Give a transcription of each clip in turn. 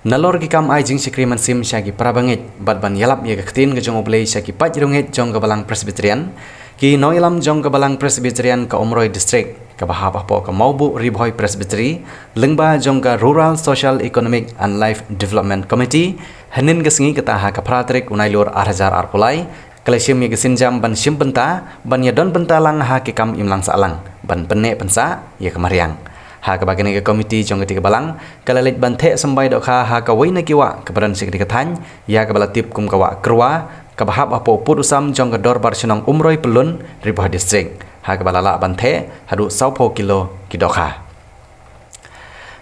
Nalor ki kam ai jing sikri man sim syagi prabangit bat ban yalap ye ketin ke jong oblei syagi pat jirungit jong ke balang presbyterian ki noilam jong ke balang presbyterian ke Umroi district ke bahap apo ke maubu ribhoi presbytery lengba jong ke rural social economic and life development committee hanin gesengi ke taha ke pratrik unailur arhajar arpulai kalesim ye gesinjam ban sim benta ban ye don benta lang ha ki kam imlang salang ban penne pensa ye kemariang ha ke bagian ke komiti jong ke balang kalalit banthe sambai dok ha ke waina kiwa ke badan sikri ke than ya ke balatip kum kawa kerwa ke bahap apo pudusam jong ke dor bar senong Umroi pelun ribah district ha ke balala banthe hadu 20 kilo kidokha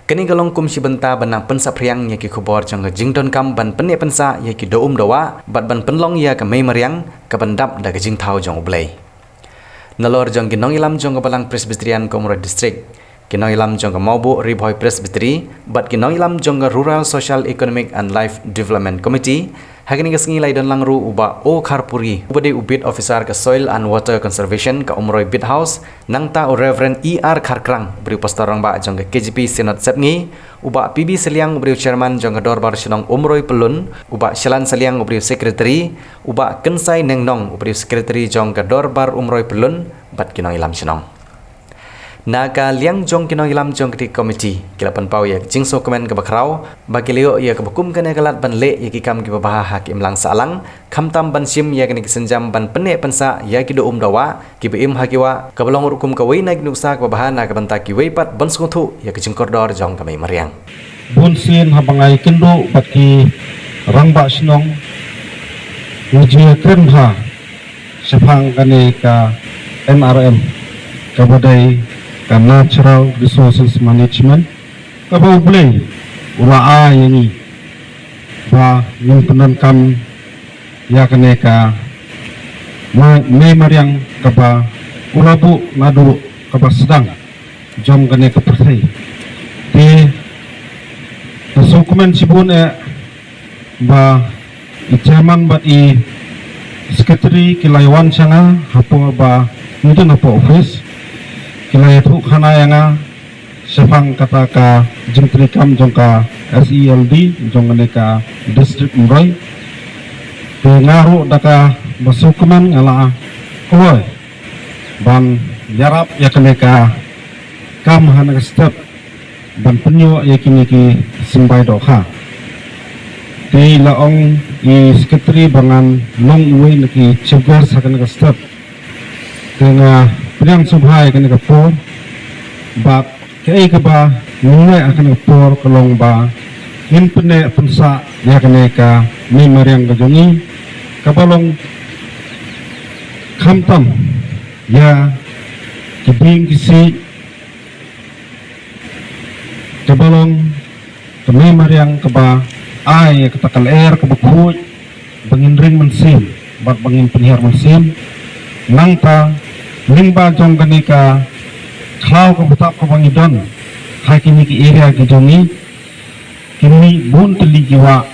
kini galong kum si benta bana pensa priang ye ki khubor jong ke jingdon kam ban penne pensa ye ki doum dowa bat ban penlong ya ke mei mariang ke bandap da ke jingthau jong oblei nalor jong ki nongilam jong ke balang presbyterian ke Umroi district Kinoilam jong maubu ribhoi presbytery bat kinoilam jong rural social economic and life development committee hagini gesengi lai don langru uba o kharpuri ubade ubit officer ke soil and water conservation ke Umroi bit house nangta o reverend er kharkrang beri pastor rang ba jong KGP senat sepngi uba PB seliang beri chairman jong dor bar senong Umroi pelun uba selan seliang beri secretary uba kensai nengnong beri secretary jong dor bar Umroi pelun bat kinoilam senong naga liang jong kino ilam jong di komiti kilapan pau ya jingso komen ke bakrau bagi leo ya ke bukum kene galat ban le ya kikam ki babah hakim lang salang khamtam ban sim ya kene senjam ban pene pensa ya ki do dawa ki beim hakiwa ke belong rukum ke wei naik nuksa ke babah na ke banta ki wei pat ban sungthu ya ke jingkor dor jong ke mai mariang bun sin habangai kendo baki rangba sinong uji kremha sepang kane ka NRM kabadai ka Natural Resources Management kaba ublay ura yani ba yung penangkam ya kane ka may mariang kaba ulabu nadu kaba sedang jom kane ka pertai di dokumen sibun ba chairman ba i secretary kilaiwan sana hapo ba nito na po office kilai tu khana yanga sepang kata ka jingtrikam jongka SELD jongane ka district Umroi ngaru daka basukuman ngala koi ban yarap yakane ka kam hana step ban penyo yakini ki simbai dokha ti laong i secretary bangan long uwe naki chibgar sakane ka step tenga priang subhai kene ka por ba kei ka ba nungai akan ka por kalong ba impene pensa ya kene ka mi mariang ka jongi kabalong khamtam ya kibing kisi kabalong kami mariang ka ba ay katakal air ka bakhuj bangin ring mansin bat bangin penihar mansin nangta lingba jong kani ka klau ka butap ka bangidon hai kini ki area ki jongi kini bun teli jiwa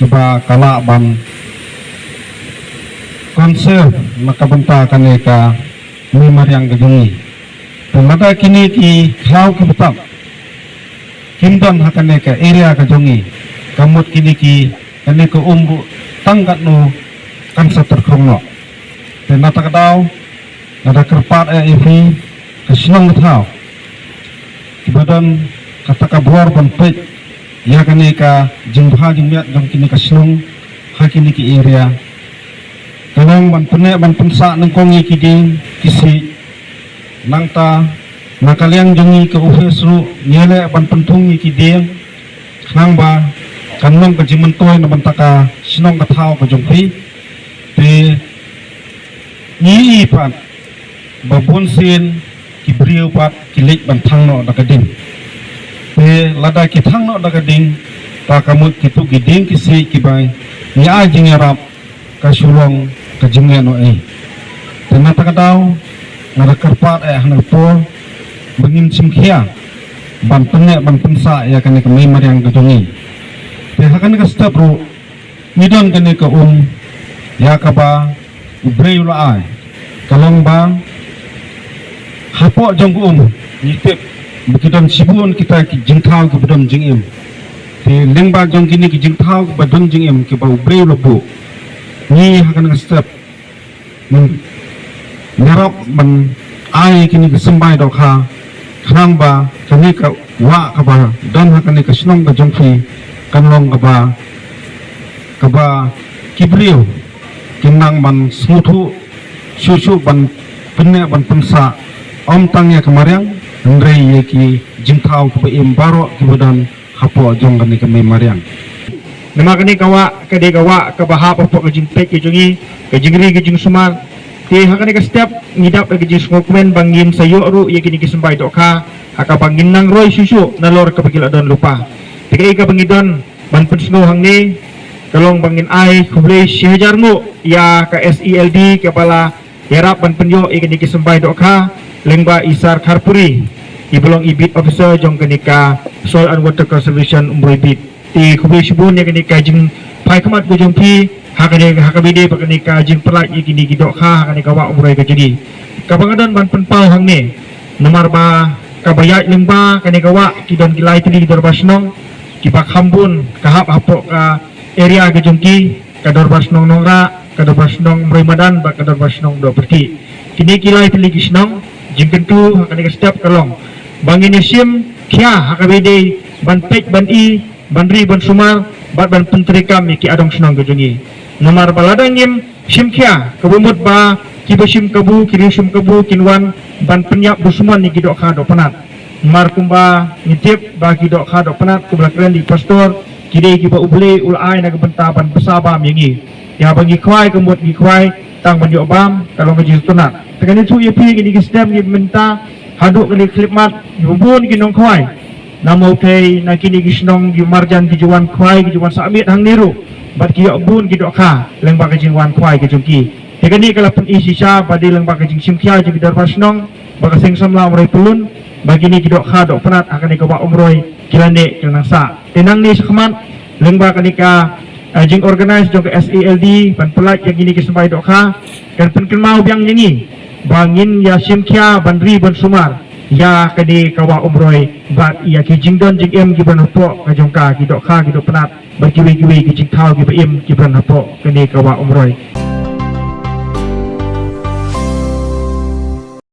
kiba kala ban konser makabenta kani ka memar yang ka jongi mata kini ki klau ka butap kimdon hakane ka area ka jongi kamut kini ki kani ka umbu tangkat no kansa terkrongno dan nata kadau ada kerpat EV kesenang ketau badan kata kabuar ban pet ya kane ka jingha jingmiat jong kini kesenang hakini ki area kalong ban pene ban pensa nengkongi kiding kisi nangta nakaliang jongi ke ofesru nyele ban pentungi kiding nang ba kanong ka jimentoy na bantaka senang ketau ka jongpi te ni pat babun sin kibriu pat kilik bantang no dakading pe lada kitang no dakading ta kamut kitu giding kisi kibai ni ajing yarap kasulong kajingnya no tenata kadau ngada kerpat hana po bangin simkhia ban penne ban pensa ya kane ka mai mariang kadongi pe hakan ka step ro nidon kane ka ya ka ba ubrei ula ai kalong ba hapo jong nitip bekidan sibun kita jingkau ke bedam jingim thì lengba jong kini ki jing thau ba don jing em ki ba ubre lobu ni hakan ka step nerop ban ai kini ki sembai dok ha khang ba kani ka wa ka ba don hakan ka snong ba jong fi kan long ka ba kibriu kinang ban smutu susu ban penne ban pensa om tangnya kemarin ndrei ye ki jing thau ki ba em baro ki badan hapo jong kani ka me mariang nama kani kawa kade kawa ka bahap apa ka jing pek ke jongi ke jingri ke jing sumar ti hakani ka step ngidap ke jing smokeman bangin sayo ru ye kini kisembai dokha haka bangin nang roy susu nalor ka pagil adon lupa tikai ka bangidon ban pensno hangni kalong bangin ai kublei 1000 ngo ya ka SELD kepala yarap ban penyo ye kini kisembai dokha lengba isar kharpuri ibulong ibit officer jong kenika soil and water conservation umroy bit ti kublei shibun ye kenika jing pai kamat go jong pi hakane hakabide pakenika jing pelak ye kini gidok ha hakane kawa umroy ka jadi kabangadan ban penpau hangne nomor ba kabayat lengba kane kawa kidon gilai tili dorbasnong kibak hambun kahap apok ka area ke jongki ka dorbasnong nongra ka dorbasnong umroy madan ba ka dorbasnong do perti kini gilai tili gisnong jing kentu hakane ka step kalong bangin sim kya hakabide ban pek ban i ban ri ban sumar bat ban pentrikam ki adong senong kejongi nomor baladang yim sim kya kabumut ba kibasim kabu kirisim kabu kinwan ban penyap busuman ni kidok kha do panat mar kumba ngitip ba kidok kha do panat kubla kren di pastor kide ki ba uble ul ai na benta ban besaba mengi ya bagi kwai kemut gi kwai tang ban yo bam kalau ngaji tunat tekan itu ye pi ni kisdam ni menta haduk kali klip mat yubun kinong kwai namo pay na kini gisnong gi marjan gi juwan kwai gi juwan samit hang niru bat ki bun gi dokha leng ba kajing wan kwai gi jungki tekan ni kala pun isi sha badi leng ba kajing simkhia gi dar pasnong ba kasing samla umroy pulun bagi ni gi dokha dok penat akan ni ka umroy kilane kilnasa tenang ni sakmat leng ba kanika jing organize jong SELD ban pelak yang ini kesembai dokha dan penkenmau biang nyanyi bangin ya simkhia bandri ban sumar ya kadi kawa umroy bat ya ki jingdon jing em ki ban hapo ka jongka ki dokha ki do penat bagi wi ki jing thau ki ba em ki ban hapo kadi kawa umroy